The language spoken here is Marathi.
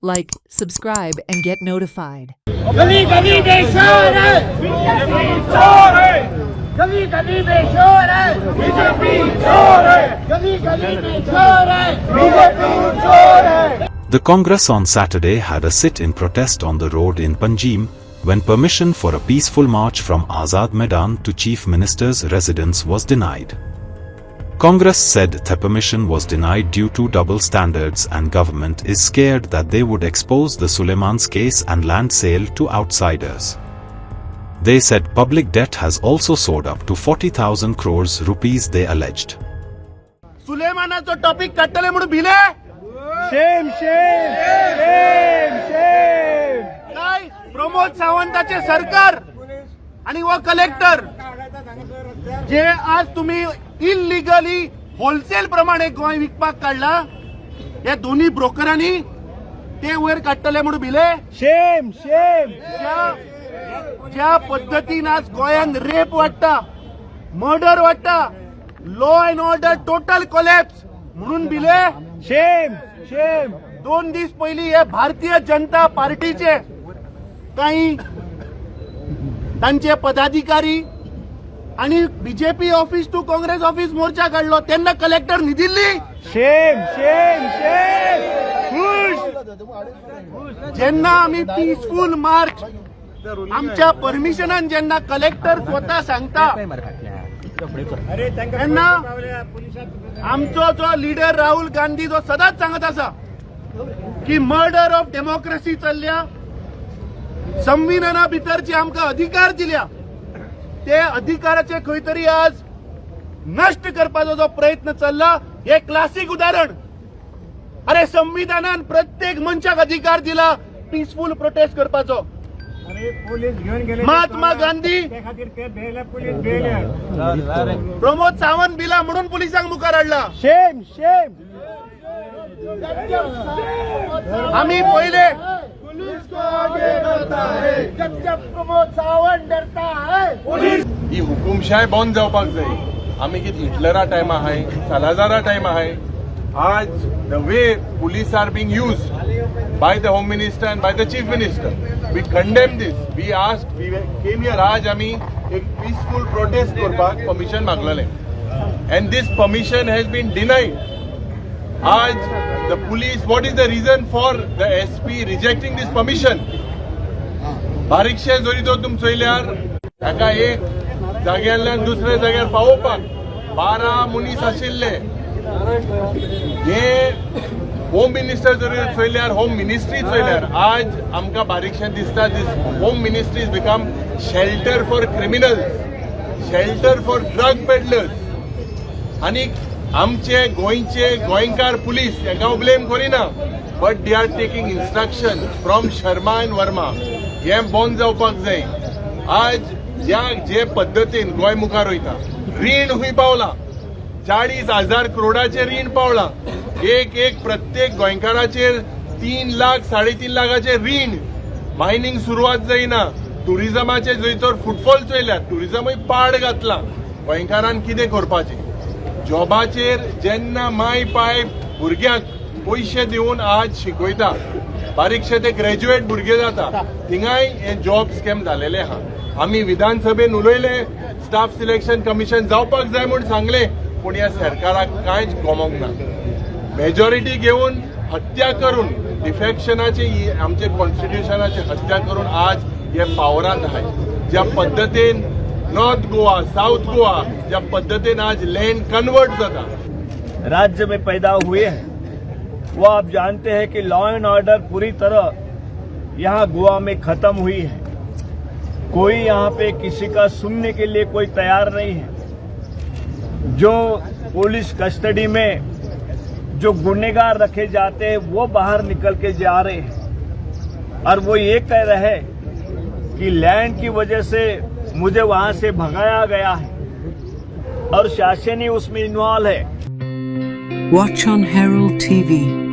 Like, subscribe, and get notified. गली गली बेशोर है बीजेपी चोर है गली गली बेशोर है बीजेपी चोर है गली गली बेशोर है बीजेपी चोर है. The Congress on Saturday had a sit-in protest on the road in Panjim when permission for a peaceful march from Azad Maidan to Chief Minister's residence was denied. Congress said the permission was denied due to double standards and government is scared that they would expose the Suleiman's case and land sale to outsiders. They said public debt has also soared up to 40,000 crores rupees they alleged. सुलेमानाचा टॉपिक काढतले म्हणून भिले शेम शेम शेम शेम. काय प्रमोद सावंताचे सरकार आणि व कलेक्टर जे आज तुम्ही इलिगली होलसेल प्रमाणे गोय विकपाक काढला या दोन्ही ब्रोकरांनी ते वयर काढतले म्हणून भिले. शेम शेम. ज्या पद्धतीन आज गोयात रेप वाटता मर्डर वाटता law and order total collapse म्हणून भिले. शेम शेम. 2 दिवस पहिली हे भारतीय जनता पार्टीचे काही त्यांचे पदाधिकारी आणि BJP office to Congress office मोर्चा काढलो त्यांना कलेक्टर दिल्ली. शेम शेम शेम. ज्यांना आम्ही पीसफुल मार्च आमच्या परमिशनान ज्यांना कलेक्टर स्वतः सांगता त्यांना आमचो जो लीडर राहुल गांधी जो सदाच सांगत असा की मर्डर ऑफ डेमोक्रेसी चल्ल्या संविधाना भितरचे आमकां अधिकार दिल्या ते अधिकाराचे खंय तरी आज नष्ट करपाचो जो प्रयत्न चल्ला हे क्लासिक उदाहरण. अरे संविधानान प्रत्येक मनशाक अधिकार दिला पीसफुल प्रोटेस्ट करपाचो. महात्मा गांधी प्रमोद सावंत बिला म्हणून पुलिसांक मुखार हाडला. शेम शेम. आम्ही पहिले प्रमोद सावंत डरता है ही हुकुमशाही बंद जावपाक जाय. आमी कितें हिटलरा टायमा आहाय सालाजारा टायमा आहाय. आज the way police are being used by the home minister and by the chief minister, we condemn this. We came here आज आमी एक peaceful protest करपाक permission मागलेले and this permission has been denied. आज the police, what is the reason for the SP rejecting this permission? बारीकशे जरी तो तुम चोयल्यार ताका एक जाग्यारल्यान दुसऱ्या जाग्यार पावोवपाक 12 मनीस आशिल्ले. हे होम मिनिस्टर जरी चोयल्यार होम मिनिस्ट्री चोयल्यार आज आमकां बारीकशें दिसता this home ministry is become shelter for criminals, shelter for drug peddlers. आनी आमचे गोंयचे गोंयकार पुलीस हाका ब्लेम करिना but they are taking instruction from Sharma and Verma. हे बंद जावपाक जाय. आज जे पद्दतीन गोंय मुखार वयता रीण खूंय पावला 40,000 करोडाचे रीण पावला. एक प्रत्येक गोंयकाराचेर 3 लाख 3.5 लाखाचे रीण. मायनिंग सुरवात जायना. टुरिजमाचे जंय तर फुटफॉल चोयल्यात टुरिजमूय पाड घातला. गोंयकारान कितें करपाचें? जॉबाचेर जेन्ना माय पाय भुरग्यांक पयशे दिवन आज शिकयता बारीकशे ते ग्रॅज्युएट भुरगे जाता थिंगाय हे जॉब स्कॅम जालेले आहा. आमी विधानसभेन उलयले स्टाफ सिलेक्शन कमिशन जावपाक जाय म्हूण सांगले पूण ह्या सरकाराक कांयच गमोंक ना. मेजॉरिटी घेवन हत्या करून डिफेक्शनाची आमचे कॉन्स्टिट्युशनाची हत्या करून आज हे पावरांत आहाय. ज्या पद्दतीन नॉर्थ गोवा साउथ गोवा ज्या पद्धतीन आज लैंड कन्वर्ट जाता राज्य में पैदा हुए हैं वो आप जानते हैं कि लॉ एंड ऑर्डर पूरी तरह यहाँ गोवा में खत्म हुई है. कोई यहाँ पे किसी का सुनने के लिए कोई तैयार नहीं है. जो पुलिस कस्टडी में जो गुनहगार रखे जाते हैं वो बाहर निकल के जा रहे हैं और वो ये कह रहे हैं कि लैंड की वजह से मुझे वहां से भगाया गया है और शासन ही उसमें इन्वॉल्व है. Watch on Herald TV.